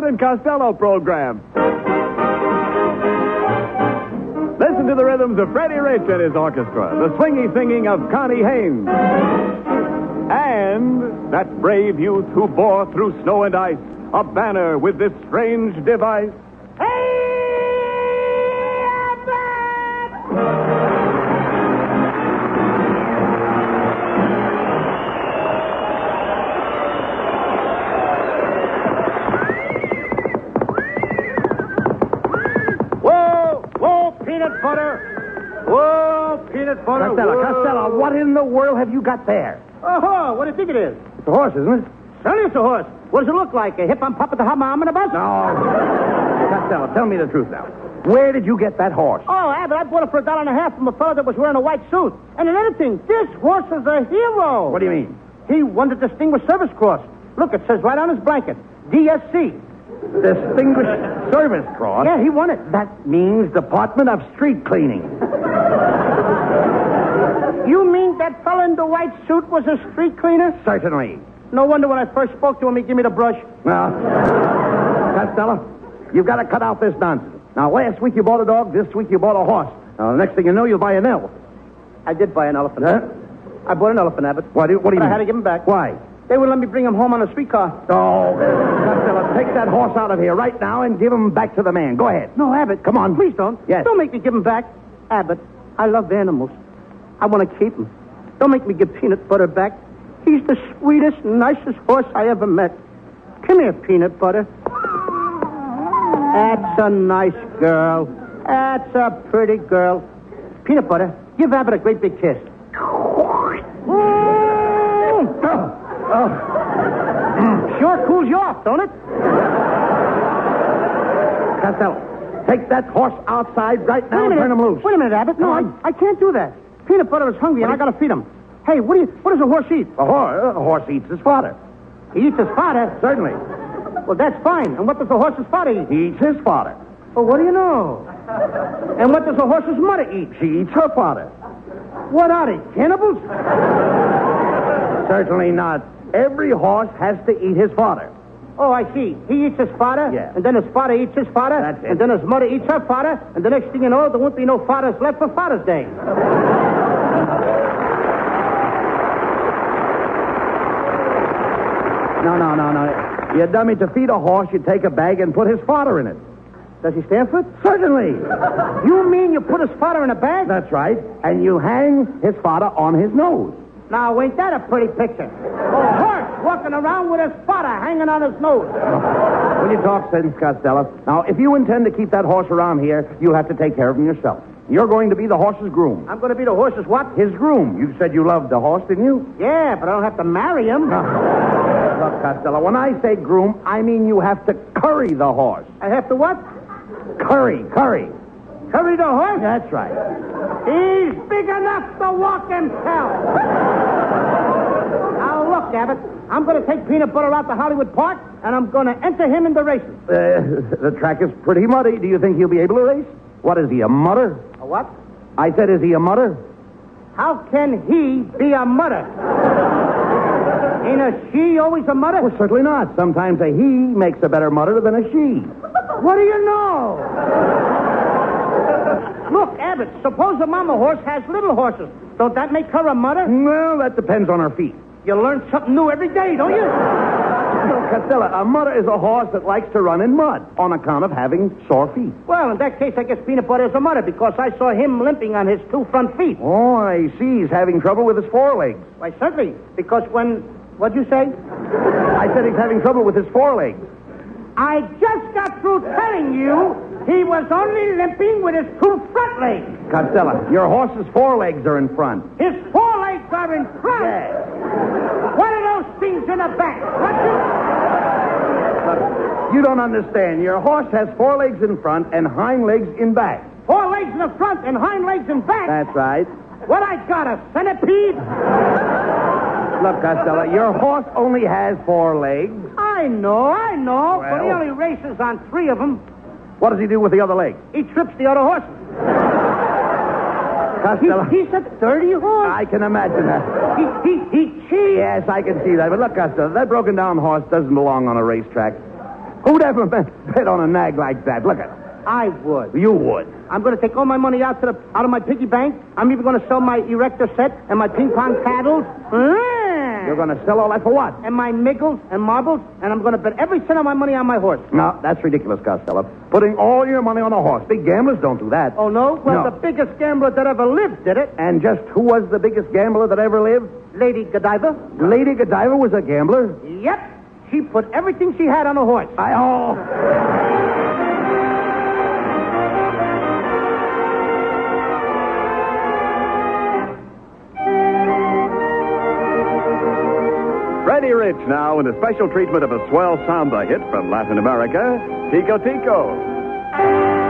Abbott and Costello program. Listen to the rhythms of Freddie Rich and his orchestra, the swingy singing of Connie Haynes, and that brave youth who bore through snow and ice a banner with this strange device. Costello, what in the world have you got there? Oh, what do you think it is? It's a horse, isn't it? Certainly it's a horse. What does it look like? A hip-on-pop at the hum-on-bus? No. Costello, tell me the truth now. Where did you get that horse? Oh, Abbott, I bought it for $1.50 from a fellow that was wearing a white suit. And another thing, this horse is a hero. What do you mean? He won the Distinguished Service Cross. Look, it says right on his blanket, DSC. Distinguished Service Cross? Yeah, he won it. That means Department of Street Cleaning. You mean that fellow in the white suit was a street cleaner? Certainly. No wonder when I first spoke to him, he gave me the brush. Well, Costello, you've got to cut out this nonsense. Now, last week you bought a dog, this week you bought a horse. Now, the next thing you know, you'll buy an elephant. I did buy an elephant. Huh? I bought an elephant, Abbott. What do you mean? I had to give him back. Why? They wouldn't let me bring him home on a streetcar. Oh, Costello, take that horse out of here right now and give him back to the man. Go ahead. No, Abbott. Come on. Please don't. Yes. Don't make me give him back. Abbott, I love animals. I want to keep him. Don't make me give Peanut Butter back. He's the sweetest, nicest horse I ever met. Come here, Peanut Butter. That's a nice girl. That's a pretty girl. Peanut Butter, give Abbott a great big kiss. Sure cools you off, don't it? Costello, take that horse outside right now and turn him loose. Wait a minute, Abbott. No, I can't do that. Peanut Butter is hungry, and I got to feed him. Hey, what does a horse eat? A horse eats his fodder. He eats his fodder? Certainly. Well, that's fine. And what does the horse's fodder eat? He eats his fodder. Well, what do you know? And what does a horse's mother eat? She eats her fodder. What are they, cannibals? Certainly not. Every horse has to eat his fodder. Oh, I see. He eats his fodder, Yeah. and then his father eats his fodder, That's it. and then his mother eats her fodder, and the next thing you know, there won't be no fathers left for Father's Day. No. You dummy, to feed a horse, you take a bag and put his fodder in it. Does he stand for it? Certainly. You mean you put his fodder in a bag? That's right. And you hang his fodder on his nose. Now, ain't that a pretty picture? A horse walking around with his fodder hanging on his nose. When you talk sense, Costello. Now, if you intend to keep that horse around here, you'll have to take care of him yourself. You're going to be the horse's groom. I'm going to be the horse's what? His groom. You said you loved the horse, didn't you? Yeah, but I don't have to marry him. Look, Costello, when I say groom, I mean you have to curry the horse. I have to what? Curry. Curry the horse? That's right. He's big enough to walk himself. Now, look, Abbott. I'm going to take Peanut Butter out to Hollywood Park, and I'm going to enter him in the races. The track is pretty muddy. Do you think he'll be able to race? What is he, a mutter? A what? I said, is he a mutter? How can he be a mutter? Ain't a she always a mutter? Well, certainly not. Sometimes a he makes a better mutter than a she. What do you know? Look, Abbott, suppose a mama horse has little horses. Don't that make her a mutter? Well, that depends on her feet. You learn something new every day, don't you? Costello, a mutter is a horse that likes to run in mud on account of having sore feet. Well, in that case, I guess Peanut Butter is a mutter because I saw him limping on his two front feet. Oh, I see. He's having trouble with his forelegs. Why, certainly, because what'd you say? I said he's having trouble with his forelegs. I just got through telling you he was only limping with his two front legs. Costello, your horse's forelegs are in front. His forelegs are in front. Yes. What are those things in the back? Look, you don't understand. Your horse has forelegs in front and hind legs in back. Four legs in the front and hind legs in back? That's right. What, I got, a centipede? Look, Costello, your horse only has 4 legs. I know, but he Well. only races on 3 of them. What does he do with the other leg? He trips the other horses. Costello. He's a dirty horse. I can imagine that. He cheats. Yes, I can see that. But look, Costello, that broken down horse doesn't belong on a racetrack. Who'd ever bet on a nag like that? Look at it. I would. You would. I'm going to take all my money out of my piggy bank. I'm even going to sell my erector set and my ping pong paddles. You're going to sell all that for what? And my nickels and marbles, and I'm going to bet every cent of my money on my horse. No, that's ridiculous, Costello. Putting all your money on a horse. Big gamblers don't do that. Oh, no? Well, No. the biggest gambler that ever lived did it. And just who was the biggest gambler that ever lived? Lady Godiva. Lady Godiva was a gambler? Yep. She put everything she had on a horse. Freddie Rich now in a special treatment of a swell samba hit from Latin America, Tico Tico.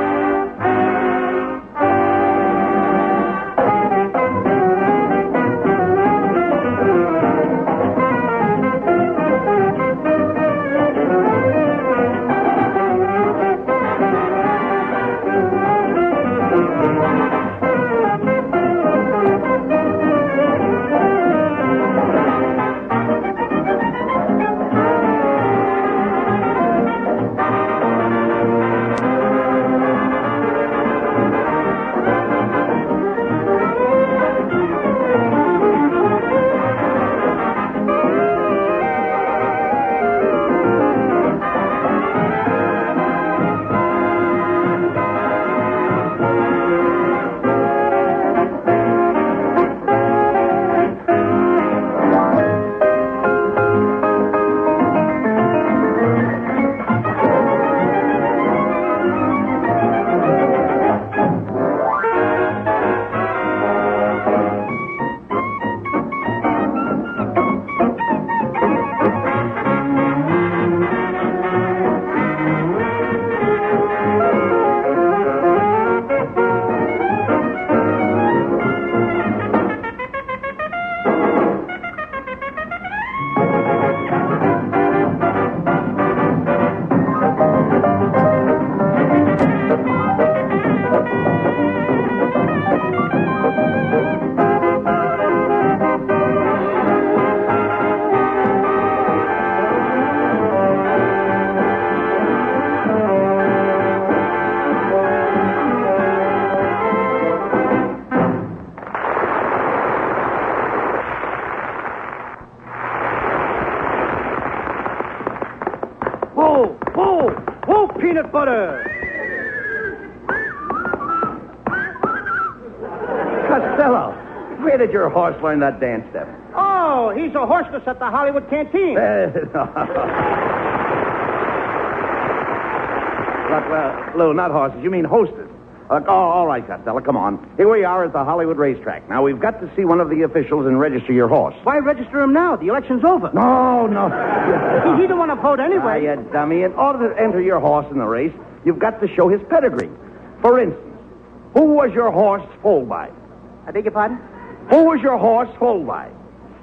Whoa, peanut butter. Costello, where did your horse learn that dance step? Oh, he's a hostess at the Hollywood Canteen. Lou, not horses. You mean hostess. All right, Costello, come on. Here we are at the Hollywood racetrack. Now, we've got to see one of the officials and register your horse. Why register him now? The election's over. No. He don't want to vote anyway. You dummy. In order to enter your horse in the race, you've got to show his pedigree. For instance, who was your horse foaled by? I beg your pardon? Who was your horse foaled by?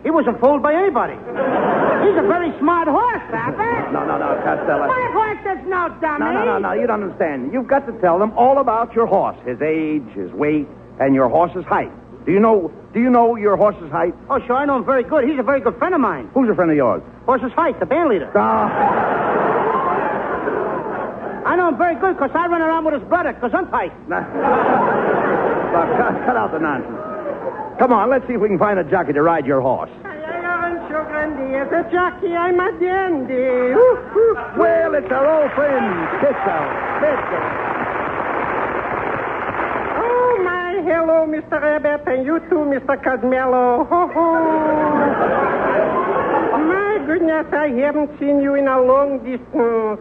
He wasn't fooled by anybody. He's a very smart horse, Abbott. No, Costello. My horse is no dummy. No, you don't understand. You've got to tell them all about your horse, his age, his weight, and your horse's height. Do you know your horse's height? Oh, sure, I know him very good. He's a very good friend of mine. Who's a friend of yours? Horse's height, the band leader. I know him very good because I run around with his brother, Gesundheit. Cut out the nonsense. Come on, let's see if we can find a jockey to ride your horse. As a jockey, I'm a dandy. Well, it's our old friend, Kitzel. Oh, my hello, Mr. Abbott, and you too, Mr. Costello. Ho, ho. My goodness, I haven't seen you in a long distance.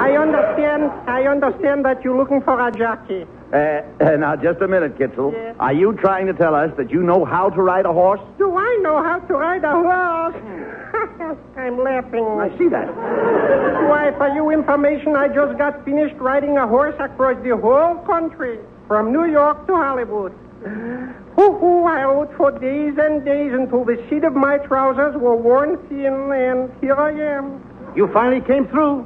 I understand that you're looking for a jockey. Now, just a minute, Kitzel. Yes. Are you trying to tell us that you know how to ride a horse? Do I know how to ride a horse? I'm laughing. I see that. Why, for your information, I just got finished riding a horse across the whole country, from New York to Hollywood. I rode for days and days until the seat of my trousers were worn thin, and here I am. You finally came through.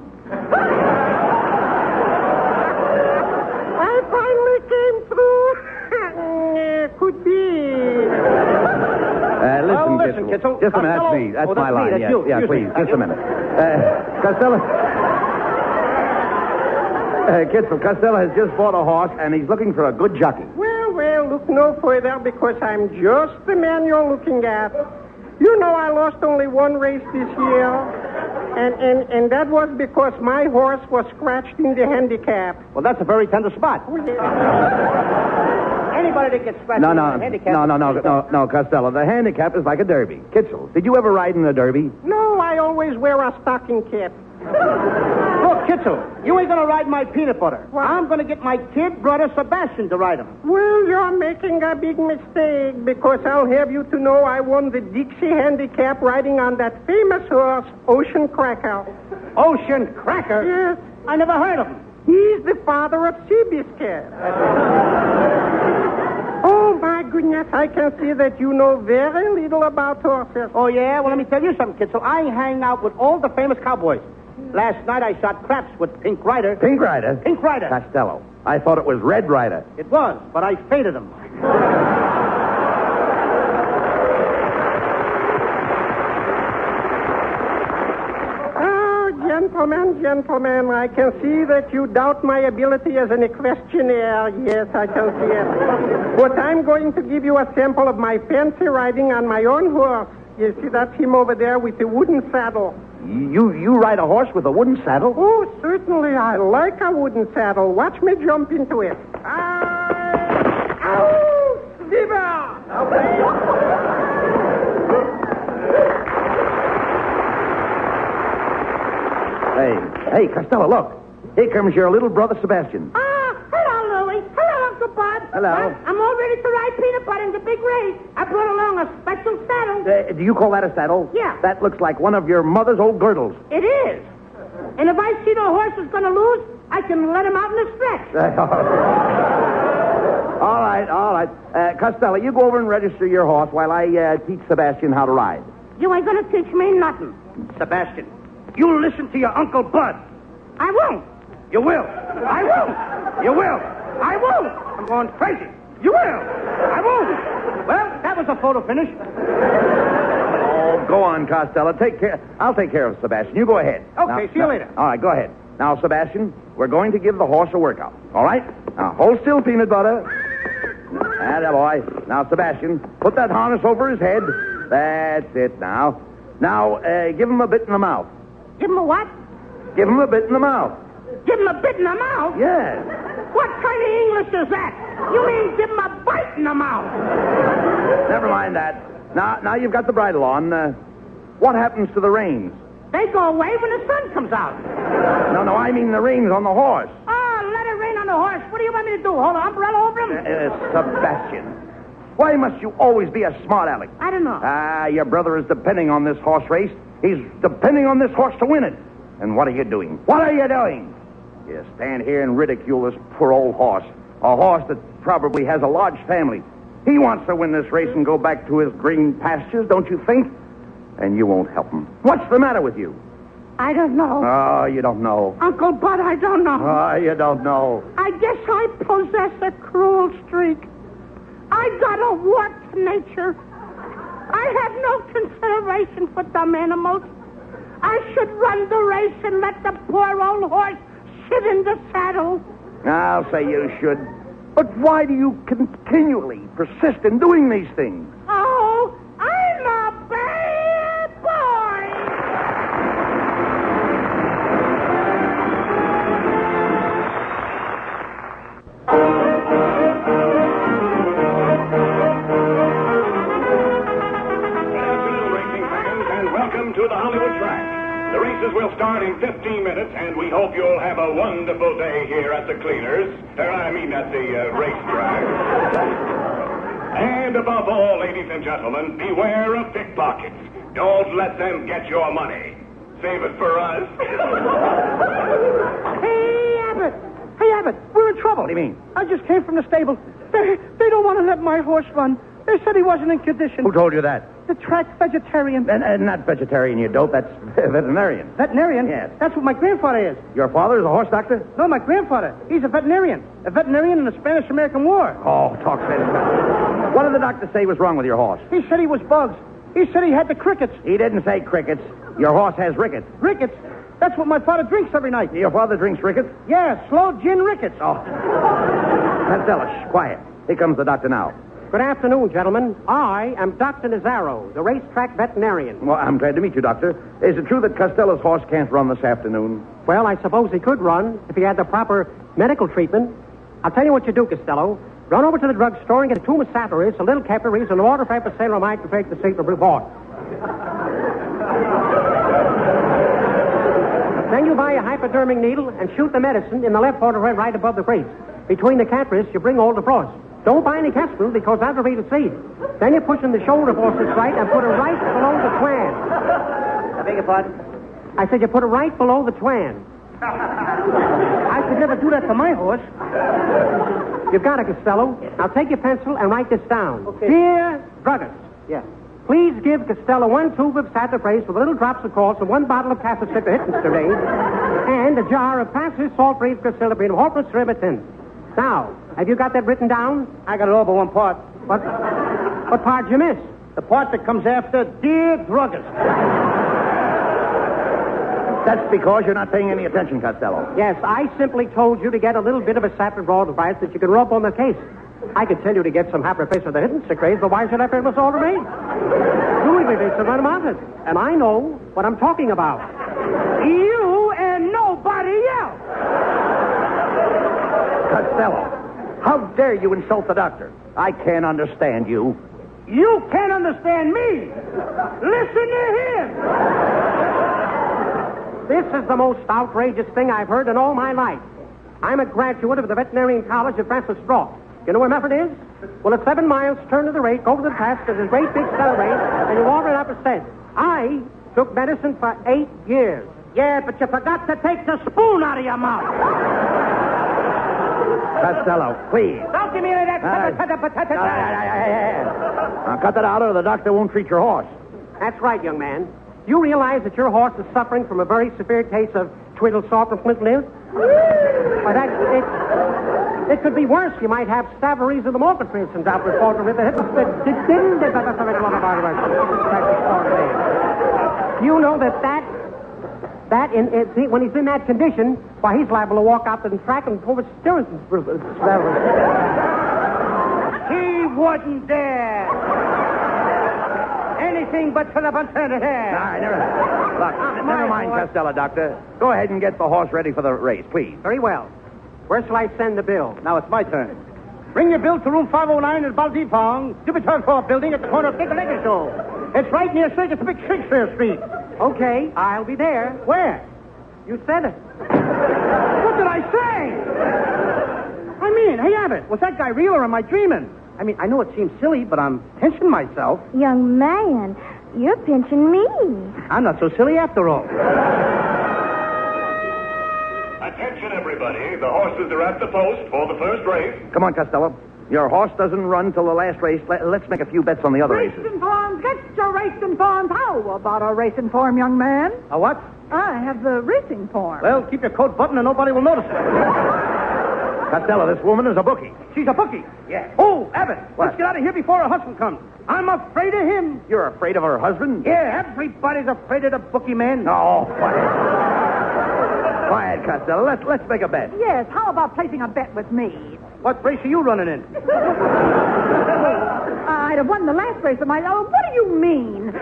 I finally came through. Could be. Listen, Kitzel. Just a minute, that's me. That's my line. That's yes, you. yeah, please, just a minute. Costello. Kitzel, Costello has just bought a horse, and he's looking for a good jockey. Well, look no further because I'm just the man you're looking at. You know I lost only one race this year, and that was because my horse was scratched in the handicap. Well, that's a very tender spot. Anybody that gets scratched in the handicap... No, Costello. The handicap is like a derby. Kitzel, did you ever ride in a derby? No, I always wear a stocking cap. Look, Kitzel, you ain't going to ride my peanut butter. What? I'm going to get my kid, brother Sebastian, to ride him. Well, you're making a big mistake because I'll have you to know I won the Dixie Handicap riding on that famous horse, Ocean Cracker. Ocean Cracker? Yes. I never heard of him. He's the father of Seabiscuit. Oh, my goodness, I can see that you know very little about horses. Oh, yeah? Well, let me tell you something, Kitzel. I hang out with all the famous cowboys. Last night I shot craps with Pink Rider. Pink Rider? Pink Rider. Costello, I thought it was Red Rider. It was, but I faded him. Gentlemen, I can see that you doubt my ability as an equestrianer. Yes, I can see it. But I'm going to give you a sample of my fancy riding on my own horse. You see, that's him over there with the wooden saddle. You ride a horse with a wooden saddle? Oh, certainly. I like a wooden saddle. Watch me jump into it. Ow! Viva! Hey, Costello, look. Here comes your little brother Sebastian. Hello, Louie. Hello, Uncle Bud. Hello. I'm all ready to ride Peanut Butter in the big race. I brought along a special saddle. Do you call that a saddle? Yeah. That looks like one of your mother's old girdles. It is. And if I see the horse is going to lose, I can let him out in the stretch. All right. Costello, you go over and register your horse while I teach Sebastian how to ride. You ain't going to teach me nothing. Sebastian, you listen to your Uncle Bud. I won't. You will. I won't. You will. I won't. I'm going crazy. You will. I won't. Well, that was a photo finish. Oh, go on, Costello. Take care. I'll take care of Sebastian. You go ahead. Okay, see you later. All right, go ahead. Now, Sebastian, we're going to give the horse a workout. All right? Now, hold still, Peanut Butter. Atta boy. Now, Sebastian, put that harness over his head. That's it now. Now, give him a bit in the mouth. Give him a what? Give him a bit in the mouth. Give him a bit in the mouth? Yes. What kind of English is that? You mean give him a bite in the mouth? Never mind that. Now you've got the bridle on. What happens to the reins? They go away when the sun comes out. No, I mean the reins on the horse. Oh, let it rain on the horse. What do you want me to do? Hold an umbrella over him? Sebastian, why must you always be a smart aleck? I don't know. Your brother is depending on this horse race. He's depending on this horse to win it. And what are you doing? What are you doing? You stand here and ridicule this poor old horse. A horse that probably has a large family. He wants to win this race and go back to his green pastures, don't you think? And you won't help him. What's the matter with you? I don't know. Oh, you don't know. Uncle Bud, I don't know. Oh, you don't know. I guess I possess a cruel streak. I got a warped nature. I have no consideration for dumb animals. I should run the race and let the poor old horse sit in the saddle. I'll say you should. But why do you continually persist in doing these things? Oh, I'm a bad boy. Good afternoon, racing fans, and welcome to the Hollywood track. The races will start in 15 minutes, and we hope you'll have a wonderful day here at the cleaners. At the racetrack. And above all, ladies and gentlemen, beware of pickpockets. Don't let them get your money. Save it for us. Hey, Abbott, we're in trouble. What do you mean? I just came from the stable. They don't want to let my horse run. They said he wasn't in condition. Who told you that? The track vegetarian. And not vegetarian, you dope. That's veterinarian. Veterinarian? Yes. That's what my grandfather is. Your father is a horse doctor? No, my grandfather. He's a veterinarian. A veterinarian in the Spanish-American War. Oh, talk sense. What did the doctor say was wrong with your horse? He said he was bugs. He said he had the crickets. He didn't say crickets. Your horse has rickets. Rickets? That's what my father drinks every night. Your father drinks rickets? Yeah, slow gin rickets. Oh. Costello, shh, quiet. Here comes the doctor now. Good afternoon, gentlemen. I am Dr. Nazaro, the racetrack veterinarian. Well, I'm glad to meet you, Doctor. Is it true that Costello's horse can't run this afternoon? Well, I suppose he could run if he had the proper medical treatment. I'll tell you what you do, Costello. Run over to the drugstore and get a tube of Saparis, a little Capiris, and a water for Salamite to take the seat of the horse. Then you buy a hypodermic needle and shoot the medicine in the left vertebrae right above the brace. Between the Capiris, you bring all the frost. Don't buy any capsule because that'll be the seed. Then you push in the shoulder forces right and put it right below the twan. I beg your pardon? I said you put it right below the twan. I could never do that to my horse. You've got it, Costello. Now take your pencil and write this down. Okay. Dear druggist, Yeah. please give Costello 1 tube of saturase with little drops of salts and 1 bottle of cassicipahittensterate and a jar of passive salt-free crystalline of horpus. Now, have you got that written down? I got it all but one part. What part did you miss? The part that comes after Dear Druggist. That's because you're not paying any attention, Costello. Yes, I simply told you to get a little bit of a satin broad device that you can rub on the case. I could tell you to get some hyperface of the hidden secrets, but why should I pay this all to me? You will be some mounted, and I know what I'm talking about. You and nobody else. Costello, how dare you insult the doctor? I can't understand you. You can't understand me. Listen to him. This is the most outrageous thing I've heard in all my life. I'm a graduate of the Veterinarian College at Francis Straw. You know where Mefford is? Well, it's 7 miles, turn to the right, go to the pass, there's a great big celebrate, and you walk right up a steps. I took medicine for 8 years. Yeah, but you forgot to take the spoon out of your mouth. Costello, please. Don't give me any of that. Now, cut that out or the doctor won't treat your horse. That's right, young man. You realize that your horse is suffering from a very severe case of twiddle soft and flint live? Why, it could be worse. You might have Stavaries of the Morgan, for instance, out with Falter with the hip. You know when he's in that condition, why, he's liable to walk out to the track and pull the steering. He wasn't there. Anything but for the bunch of hair. Look, never mind, Costello, Doctor. Go ahead and get the horse ready for the race, please. Very well. Where shall I send the bill? Now it's my turn. Bring your bill to room 509 at Baldifong, Jupiter Court building at the corner of Big Liquor Show. It's right near Big Shakespeare Street. Okay, I'll be there. Where? You said it. What did I say? I mean, hey, Abbott, was that guy real or am I dreaming? I mean, I know it seems silly, but I'm pinching myself. Young man, you're pinching me. I'm not so silly after all. Attention, everybody. The horses are at the post for the first race. Come on, Costello. Your horse doesn't run till the last race. Let's make a few bets on the other races. Racing forms, get your racing forms. How about a racing form, young man? A what? I have the racing form. Well, keep your coat buttoned and nobody will notice it. Costello, this woman is a bookie. She's a bookie. Yeah. Oh, Abbott, What? let's get out of here before her husband comes. I'm afraid of him. You're afraid of her husband? Yeah, everybody's afraid of the bookie man. Oh, quiet. Quiet, Costello. Let's make a bet. Yes, how about placing a bet with me? What race are you running in? I'd have won the last race of my... Oh, what do you mean?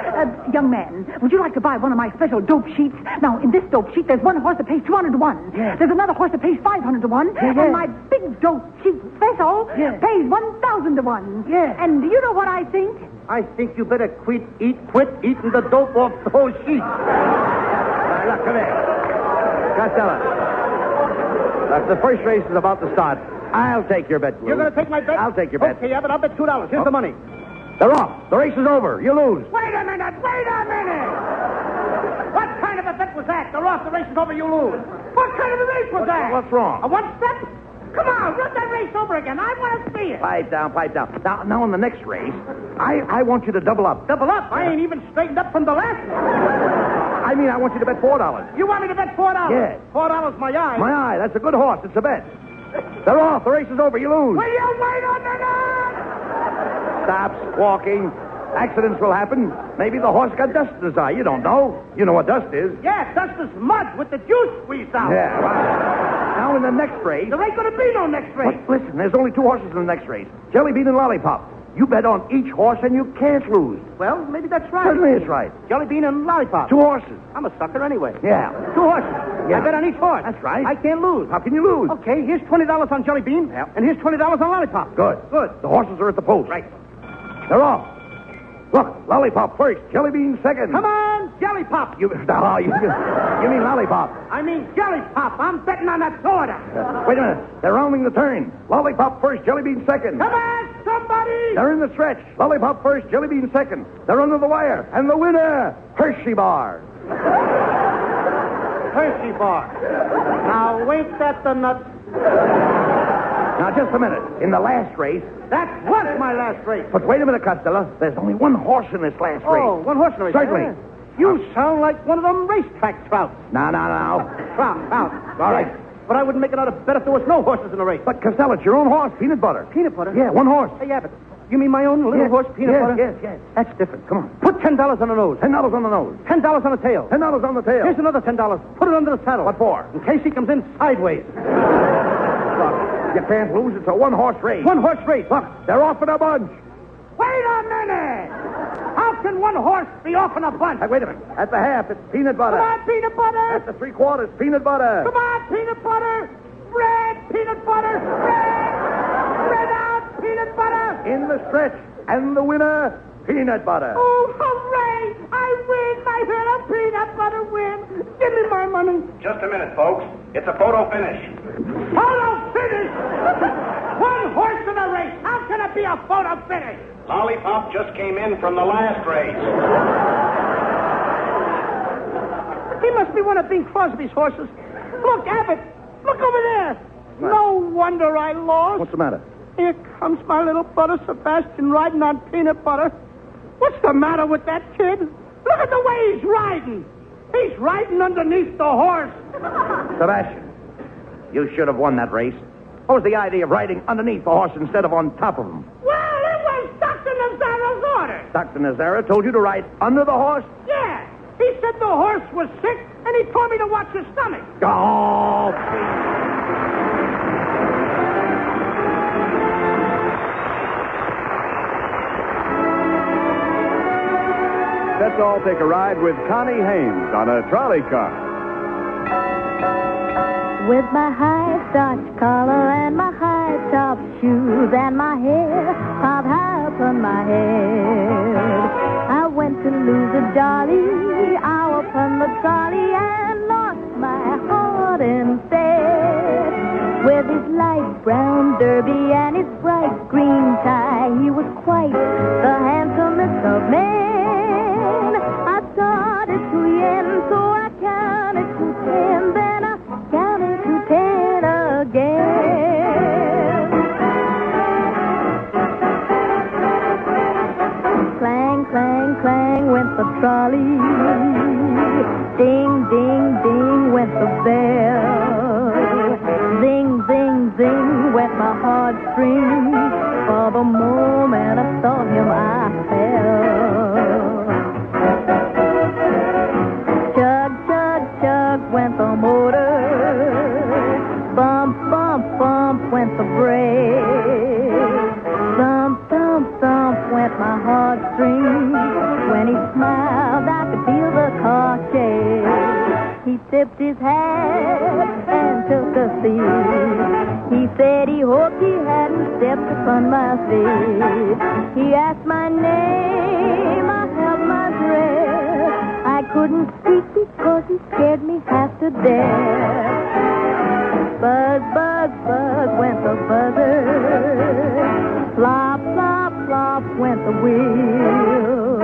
Young man, would you like to buy one of my special dope sheets? Now, in this dope sheet, there's one horse that pays 200 to 1. Yeah. There's another horse that pays 500 to 1. Yeah. And my big dope sheet special pays 1,000 to 1. Yeah. And do you know what I think? I think you better quit eating the dope off those sheets. Look, come here. Costello. Look, the first race is about to start. I'll take your bet, Lou. You're going to take my bet? I'll take your bet. Okay, Abbott, I'll bet $2. Here's the money. They're off. The race is over. You lose. Wait a minute. What kind of a bet was that? They're off, the race is over, you lose. What kind of a race was that? What's wrong? A one-step? Come on, run that race over again. I want to see it. Pipe down. Now in the next race, I want you to double up. Double up? I ain't even straightened up from the last one. I mean, I want you to bet $4. You want me to bet $4? Yeah. $4 my eye. My eye, that's a good horse. It's a bet. They're off. The race is over. You lose. Will you wait a minute? Stop squawking. Accidents will happen. Maybe the horse got dust in his eye. You don't know. You know what dust is. Yeah, dust is mud with the juice squeezed out. Yeah. Well, now in the next race... There ain't going to be no next race. But listen, there's only 2 horses in the next race. Jelly Bean and Lollipop. You bet on each horse and you can't lose. Well, maybe that's right. Certainly it's right. Jelly Bean and Lollipop. 2 horses. I'm a sucker anyway. Yeah. 2 horses. Yeah. I bet on each horse. That's right. I can't lose. How can you lose? Okay, here's $20 on Jelly Bean. Yeah. And here's $20 on Lollipop. Good. The horses are at the post. Right. They're off. Look, Lollipop first, Jelly Bean second. Come on, Jelly Pop. You mean Lollipop. I mean Jelly Pop. I'm betting on that soda. Wait a minute. They're rounding the turn. Lollipop first, Jelly Bean second. Come on, somebody. They're in the stretch. Lollipop first, Jelly Bean second. They're under the wire. And the winner, Hershey Bar. Hershey Bar. Now, ain't that the nuts? Now, just a minute. In the last race... That was my last race. But wait a minute, Costello. There's only 1 horse in this last race. Oh, 1 horse in the race. Certainly. Yeah. You sound like one of them racetrack trouts. Now. Trout. All right. But I wouldn't make it out bet if there was no horses in the race. But, Costello, it's your own horse, Peanut Butter. Peanut Butter? Yeah, 1 horse. Hey, Abbott, you mean my own little horse, Peanut Butter? Yes. That's different. Come on. Put $10 on the nose. $10 on the nose. $10 on the tail. $10 on the tail. Here's another $10. Put it under the saddle. What for? In case he comes in sideways. Look, you can't lose. It's a 1-horse race. 1-horse race. Look, they're off in a bunch. Wait a minute. How can 1 horse be off in a bunch? Hey, wait a minute. At the half, it's Peanut Butter. Come on, Peanut Butter. At the 3/4, Peanut Butter. Come on, Peanut Butter. Spread, Peanut Butter. Spread out, Peanut Butter. In the stretch. And the winner, Peanut Butter. Oh, hooray! I win! I heard a peanut butter win! Give me my money! Just a minute, folks. It's a photo finish. Photo finish! 1 horse in a race! How can it be a photo finish? Lollipop just came in from the last race. He must be one of Bing Crosby's horses. Look, Abbott! Look over there! What? No wonder I lost. What's the matter? Here comes my little brother Sebastian riding on Peanut Butter. What's the matter with that kid? Look at the way he's riding. He's riding underneath the horse. Sebastian, you should have won that race. What was the idea of riding underneath the horse instead of on top of him? Well, it was Dr. Nazzaro's orders. Dr. Nazzaro told you to ride under the horse? Yeah. He said the horse was sick, and he told me to watch his stomach. Oh, please. Let's all take a ride with Connie Haynes on a trolley car. With my high starch collar and my high top shoes and my hair piled high upon my head, I went to lose a dolly out upon the trolley and lost my heart instead. With his light brown derby and his bright green tie, he was quite the handsomest of men. I started to yen, so I counted to 10, then I counted to 10 again. Clang, clang, clang went the trolley. Ding, ding, ding went the bell. Zing, zing, zing went my heartstrings. For the moment I saw him, I fell. Chug, chug, chug went the motor. Bump, bump, bump went the brake. Thump, thump, thump went my heartstrings. When he smiled, I could feel the car shake. He tipped his hat and took a seat. He said he hoped he hadn't stepped upon my feet. He asked my name, I held my breath. I couldn't speak because he scared me half to death. Buzz, buzz, buzz went the buzzer. Flop, flop, flop went the wheel.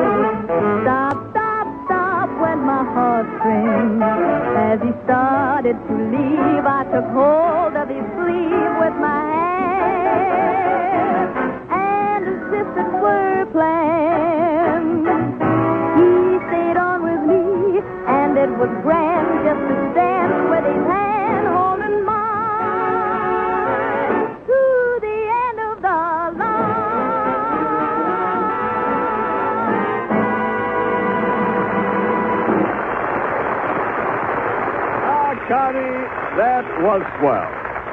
Stop, stop, stop went my heartstrings. As he started to leave, I took hold of his sleeve with my hand. And as if it were planned, he stayed on with me, and it was grand just to stand with his hand holding mine to the end of the line. Connie, that was swell.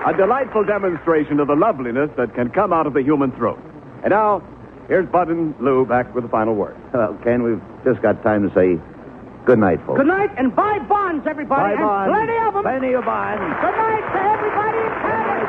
A delightful demonstration of the loveliness that can come out of the human throat. And now, here's Bud and Lou back with the final word. Well, Ken, we've just got time to say good night, folks. Good night, and buy bonds, everybody. Bye, bonds. Plenty of them. Plenty of bonds. Good night to everybody in Canada.